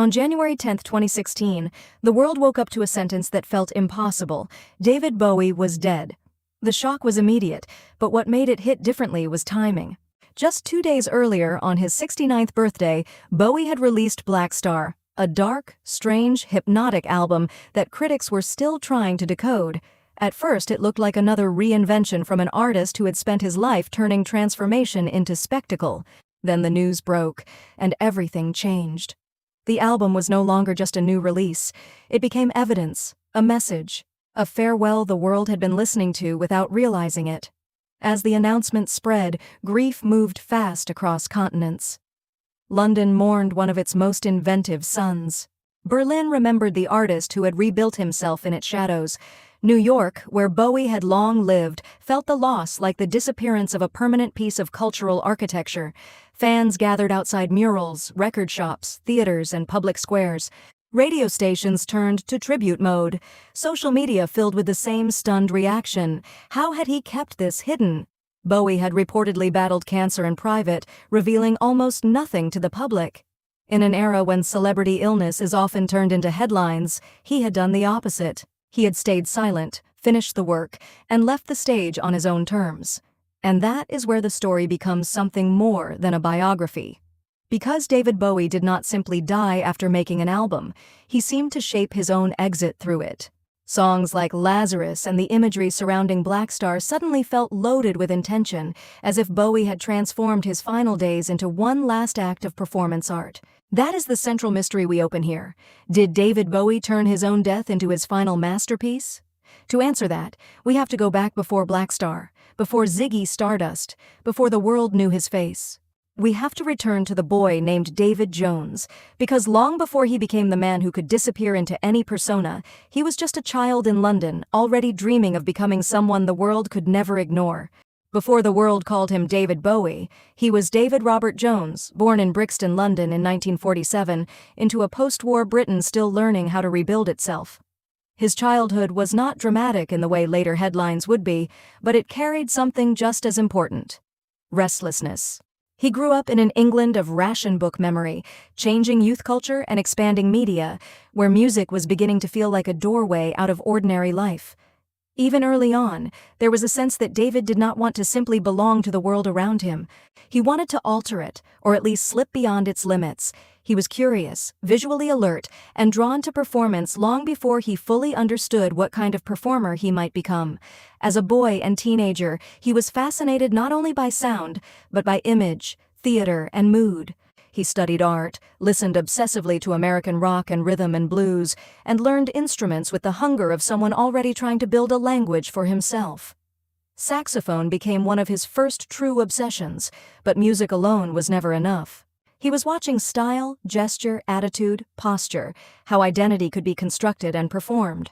On January 10, 2016, the world woke up to a sentence that felt impossible. David Bowie was dead. The shock was immediate, but what made it hit differently was timing. Just 2 days earlier, on his 69th birthday, Bowie had released Blackstar, a dark, strange, hypnotic album that critics were still trying to decode. At first, it looked like another reinvention from an artist who had spent his life turning transformation into spectacle. Then the news broke, and everything changed. The album was no longer just a new release. It became evidence, a message, a farewell the world had been listening to without realizing it. As the announcement spread, grief moved fast across continents. London mourned one of its most inventive sons. Berlin remembered the artist who had rebuilt himself in its shadows. New York, where Bowie had long lived, felt the loss like the disappearance of a permanent piece of cultural architecture. Fans gathered outside murals, record shops, theaters, and public squares. Radio stations turned to tribute mode. Social media filled with the same stunned reaction. How had he kept this hidden? Bowie had reportedly battled cancer in private, revealing almost nothing to the public. In an era when celebrity illness is often turned into headlines, he had done the opposite. He had stayed silent, finished the work, and left the stage on his own terms. And that is where the story becomes something more than a biography. Because David Bowie did not simply die after making an album, he seemed to shape his own exit through it. Songs like Lazarus and the imagery surrounding Blackstar suddenly felt loaded with intention, as if Bowie had transformed his final days into one last act of performance art. That is the central mystery we open here. Did David Bowie turn his own death into his final masterpiece? To answer that, we have to go back before Blackstar, before Ziggy Stardust, before the world knew his face. We have to return to the boy named David Jones, because long before he became the man who could disappear into any persona, he was just a child in London, already dreaming of becoming someone the world could never ignore. Before the world called him David Bowie, he was David Robert Jones, born in Brixton, London in 1947, into a post-war Britain still learning how to rebuild itself. His childhood was not dramatic in the way later headlines would be, but it carried something just as important: restlessness. He grew up in an England of ration book memory, changing youth culture and expanding media, where music was beginning to feel like a doorway out of ordinary life. Even early on, there was a sense that David did not want to simply belong to the world around him. He wanted to alter it, or at least slip beyond its limits. He was curious, visually alert, and drawn to performance long before he fully understood what kind of performer he might become. As a boy and teenager, he was fascinated not only by sound, but by image, theater, and mood. He studied art, listened obsessively to American rock and rhythm and blues, and learned instruments with the hunger of someone already trying to build a language for himself. Saxophone became one of his first true obsessions, but music alone was never enough. He was watching style, gesture, attitude, posture, how identity could be constructed and performed.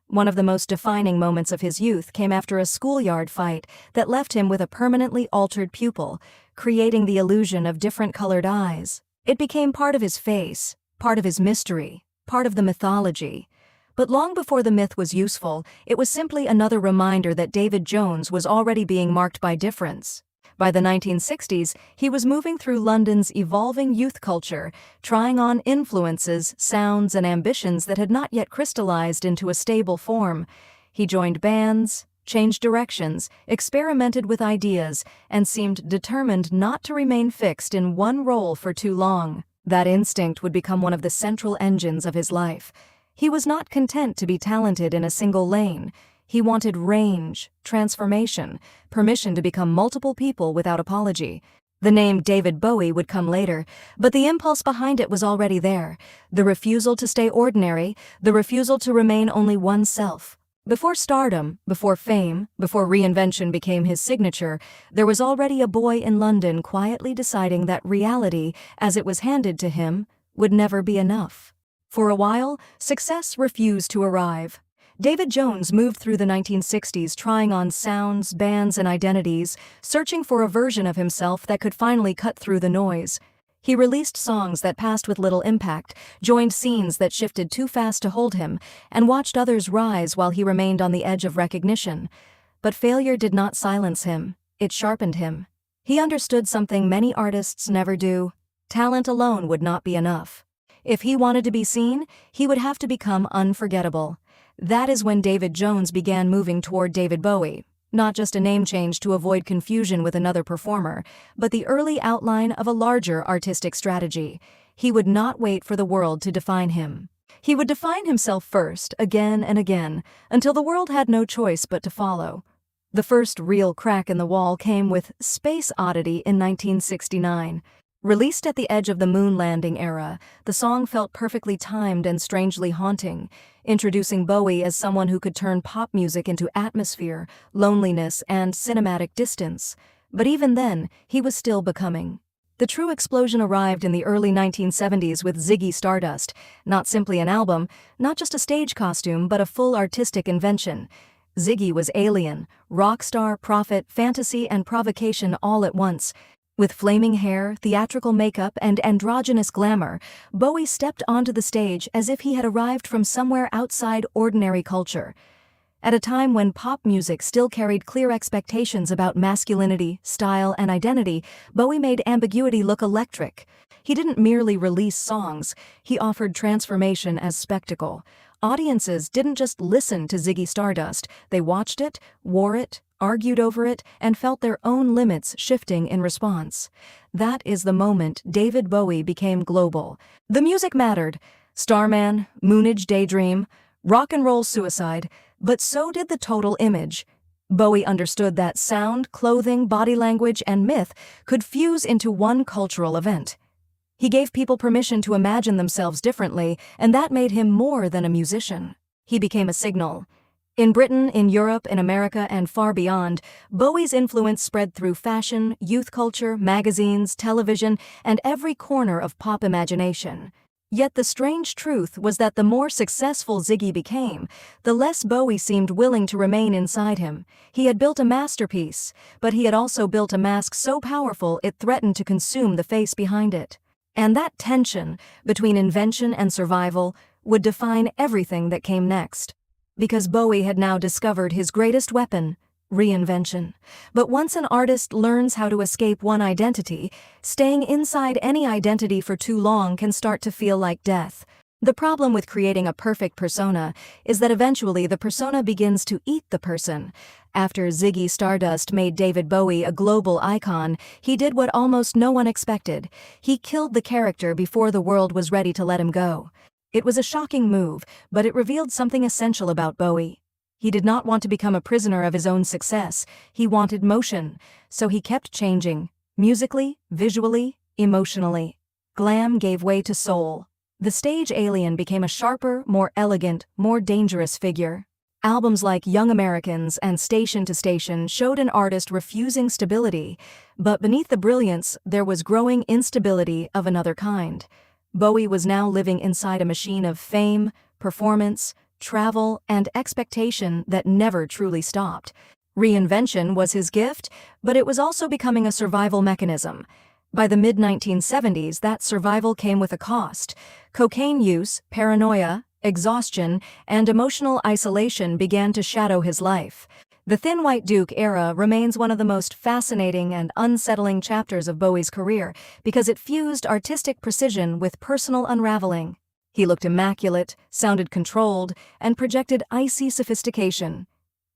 One of the most defining moments of his youth came after a schoolyard fight that left him with a permanently altered pupil, creating the illusion of different colored eyes. It became part of his face, part of his mystery, part of the mythology. But long before the myth was useful, it was simply another reminder that David Jones was already being marked by difference. By the 1960s, he was moving through London's evolving youth culture, trying on influences, sounds, and ambitions that had not yet crystallized into a stable form. He joined bands, changed directions, experimented with ideas, and seemed determined not to remain fixed in one role for too long. That instinct would become one of the central engines of his life. He was not content to be talented in a single lane. He wanted range, transformation, permission to become multiple people without apology. The name David Bowie would come later, but the impulse behind it was already there. The refusal to stay ordinary, the refusal to remain only oneself. Before stardom, before fame, before reinvention became his signature, there was already a boy in London quietly deciding that reality, as it was handed to him, would never be enough. For a while, success refused to arrive. David Jones moved through the 1960s trying on sounds, bands, and identities, searching for a version of himself that could finally cut through the noise. He released songs that passed with little impact, joined scenes that shifted too fast to hold him, and watched others rise while he remained on the edge of recognition. But failure did not silence him, it sharpened him. He understood something many artists never do: talent alone would not be enough. If he wanted to be seen, he would have to become unforgettable. That is when David Jones began moving toward David Bowie. Not just a name change to avoid confusion with another performer, but the early outline of a larger artistic strategy. He would not wait for the world to define him. He would define himself first, again and again, until the world had no choice but to follow. The first real crack in the wall came with Space Oddity in 1969. Released at the edge of the moon landing era, the song felt perfectly timed and strangely haunting, introducing Bowie as someone who could turn pop music into atmosphere, loneliness, and cinematic distance. But even then, he was still becoming. The true explosion arrived in the early 1970s with Ziggy Stardust, not simply an album, not just a stage costume, but a full artistic invention. Ziggy was alien, rock star, prophet, fantasy, and provocation all at once. With flaming hair, theatrical makeup, and androgynous glamour, Bowie stepped onto the stage as if he had arrived from somewhere outside ordinary culture. At a time when pop music still carried clear expectations about masculinity, style, and identity, Bowie made ambiguity look electric. He didn't merely release songs, he offered transformation as spectacle. Audiences didn't just listen to Ziggy Stardust, they watched it, wore it, argued over it, and felt their own limits shifting in response. That is the moment David Bowie became global. The music mattered. Starman, Moonage Daydream, rock and roll suicide, but so did the total image. Bowie understood that sound, clothing, body language, and myth could fuse into one cultural event. He gave people permission to imagine themselves differently, and that made him more than a musician. He became a signal. In Britain, in Europe, in America, and far beyond, Bowie's influence spread through fashion, youth culture, magazines, television, and every corner of pop imagination. Yet the strange truth was that the more successful Ziggy became, the less Bowie seemed willing to remain inside him. He had built a masterpiece, but he had also built a mask so powerful it threatened to consume the face behind it. And that tension between invention and survival would define everything that came next. Because Bowie had now discovered his greatest weapon, reinvention. But once an artist learns how to escape one identity, staying inside any identity for too long can start to feel like death. The problem with creating a perfect persona is that eventually the persona begins to eat the person. After Ziggy Stardust made David Bowie a global icon, he did what almost no one expected. He killed the character before the world was ready to let him go. It was a shocking move, but it revealed something essential about Bowie. He did not want to become a prisoner of his own success. He wanted motion, so he kept changing, musically, visually, emotionally. Glam gave way to soul. The stage alien became a sharper, more elegant, more dangerous figure. Albums like Young Americans and Station to Station showed an artist refusing stability, but beneath the brilliance there was growing instability of another kind. Bowie was now living inside a machine of fame, performance, travel, and expectation that never truly stopped. Reinvention was his gift, but it was also becoming a survival mechanism. By the mid-1970s, that survival came with a cost. Cocaine use, paranoia, exhaustion, and emotional isolation began to shadow his life. The Thin White Duke era remains one of the most fascinating and unsettling chapters of Bowie's career because it fused artistic precision with personal unraveling. He looked immaculate, sounded controlled, and projected icy sophistication.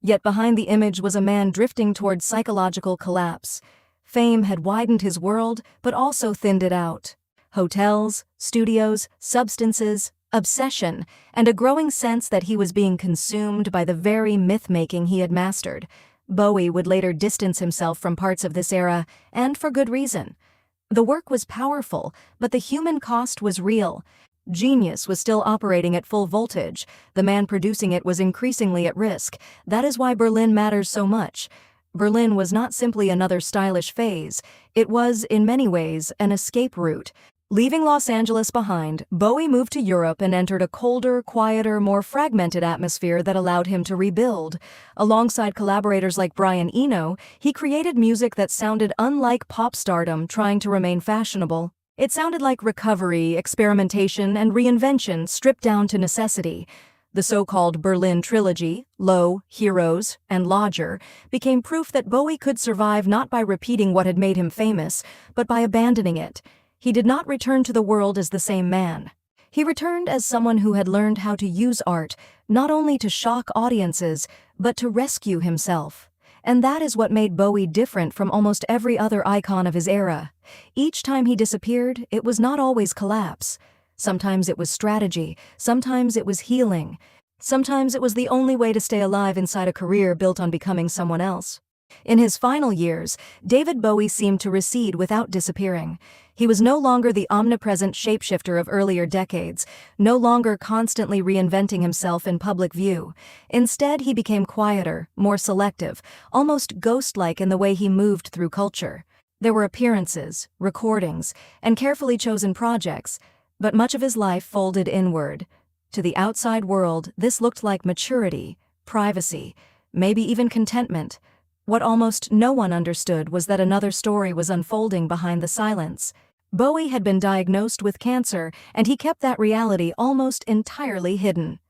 Yet behind the image was a man drifting toward psychological collapse. Fame had widened his world, but also thinned it out. Hotels, studios, substances, obsession, and a growing sense that he was being consumed by the very myth-making he had mastered. Bowie would later distance himself from parts of this era, and for good reason. The work was powerful, but the human cost was real. Genius was still operating at full voltage. The man producing it was increasingly at risk. That is why Berlin matters so much. Berlin was not simply another stylish phase. It was, in many ways, an escape route. Leaving Los Angeles behind, Bowie moved to Europe and entered a colder, quieter, more fragmented atmosphere that allowed him to rebuild. Alongside collaborators like Brian Eno, he created music that sounded unlike pop stardom trying to remain fashionable. It sounded like recovery, experimentation, and reinvention stripped down to necessity. The so-called Berlin trilogy, Low, Heroes, and Lodger, became proof that Bowie could survive not by repeating what had made him famous, but by abandoning it. He did not return to the world as the same man. He returned as someone who had learned how to use art, not only to shock audiences, but to rescue himself. And that is what made Bowie different from almost every other icon of his era. Each time he disappeared, it was not always collapse. Sometimes it was strategy, sometimes it was healing, sometimes it was the only way to stay alive inside a career built on becoming someone else. In his final years, David Bowie seemed to recede without disappearing. He was no longer the omnipresent shapeshifter of earlier decades, no longer constantly reinventing himself in public view. Instead, he became quieter, more selective, almost ghost-like in the way he moved through culture. There were appearances, recordings, and carefully chosen projects, but much of his life folded inward. To the outside world, this looked like maturity, privacy, maybe even contentment. What almost no one understood was that another story was unfolding behind the silence. Bowie had been diagnosed with cancer, and he kept that reality almost entirely hidden.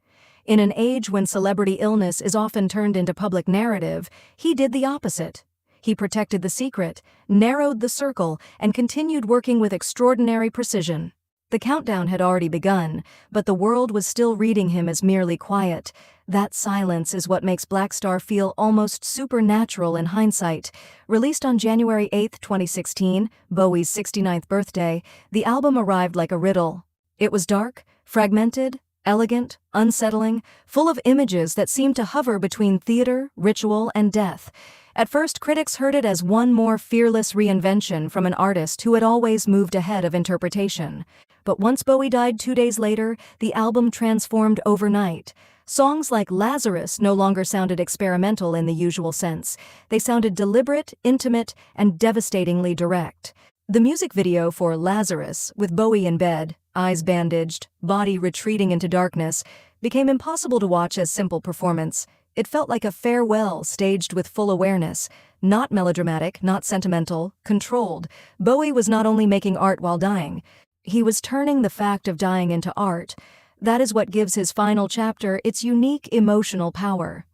In an age when celebrity illness is often turned into public narrative, he did the opposite. He protected the secret, narrowed the circle, and continued working with extraordinary precision. The countdown had already begun, but the world was still reading him as merely quiet. That silence is what makes Blackstar feel almost supernatural in hindsight. Released on January 8, 2016, Bowie's 69th birthday, the album arrived like a riddle. It was dark, fragmented, elegant, unsettling, full of images that seemed to hover between theater, ritual, and death. At first, critics heard it as one more fearless reinvention from an artist who had always moved ahead of interpretation. But once Bowie died 2 days later, the album transformed overnight. Songs like Lazarus no longer sounded experimental in the usual sense. They sounded deliberate, intimate, and devastatingly direct. The music video for Lazarus, with Bowie in bed, eyes bandaged, body retreating into darkness, became impossible to watch as simple performance. It felt like a farewell staged with full awareness, not melodramatic, not sentimental, controlled. Bowie was not only making art while dying, he was turning the fact of dying into art. That is what gives his final chapter its unique emotional power.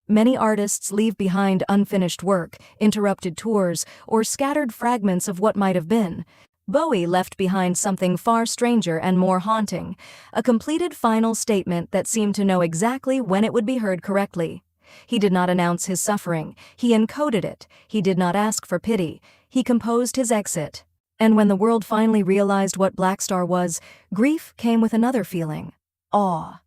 Many artists leave behind unfinished work, interrupted tours, or scattered fragments of what might have been. Bowie left behind something far stranger and more haunting, a completed final statement that seemed to know exactly when it would be heard correctly. He did not announce his suffering, he encoded it. He did not ask for pity, he composed his exit. And when the world finally realized what Blackstar was, grief came with another feeling: awe.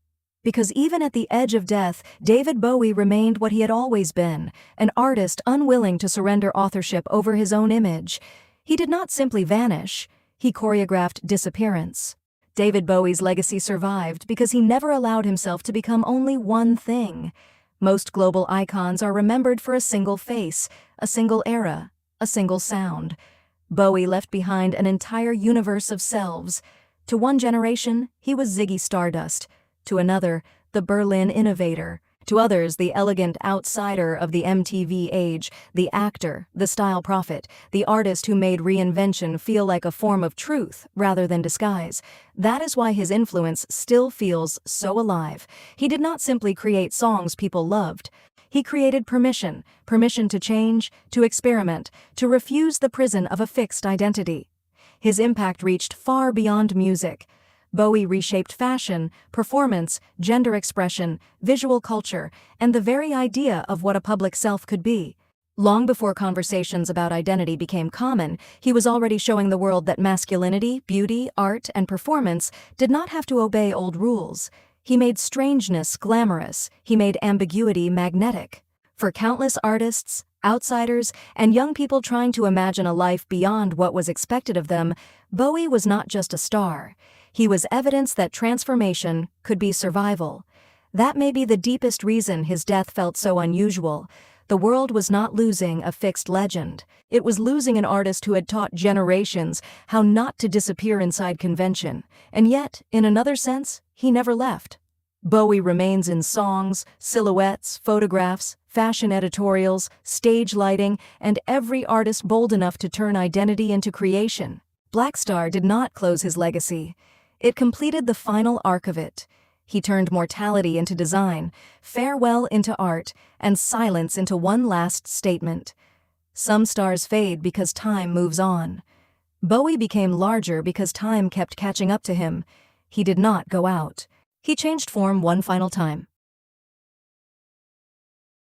Because even at the edge of death, David Bowie remained what he had always been, an artist unwilling to surrender authorship over his own image. He did not simply vanish, he choreographed disappearance. David Bowie's legacy survived because he never allowed himself to become only one thing. Most global icons are remembered for a single face, a single era, a single sound. Bowie left behind an entire universe of selves. To one generation, he was Ziggy Stardust. To another, the Berlin innovator. To others, the elegant outsider of the MTV age, the actor, the style prophet, the artist who made reinvention feel like a form of truth rather than disguise. That is why his influence still feels so alive. He did not simply create songs people loved. He created permission to change, to experiment, to refuse the prison of a fixed identity. His impact reached far beyond music. Bowie reshaped fashion, performance, gender expression, visual culture, and the very idea of what a public self could be. Long before conversations about identity became common, he was already showing the world that masculinity, beauty, art, and performance did not have to obey old rules. He made strangeness glamorous. He made ambiguity magnetic. For countless artists, outsiders, and young people trying to imagine a life beyond what was expected of them, Bowie was not just a star. He was evidence that transformation could be survival. That may be the deepest reason his death felt so unusual. The world was not losing a fixed legend. It was losing an artist who had taught generations how not to disappear inside convention. And yet, in another sense, he never left. Bowie remains in songs, silhouettes, photographs, fashion editorials, stage lighting, and every artist bold enough to turn identity into creation. Blackstar did not close his legacy. It completed the final arc of it. He turned mortality into design, farewell into art, and silence into one last statement. Some stars fade because time moves on. Bowie became larger because time kept catching up to him. he did not go out. He changed form one final time.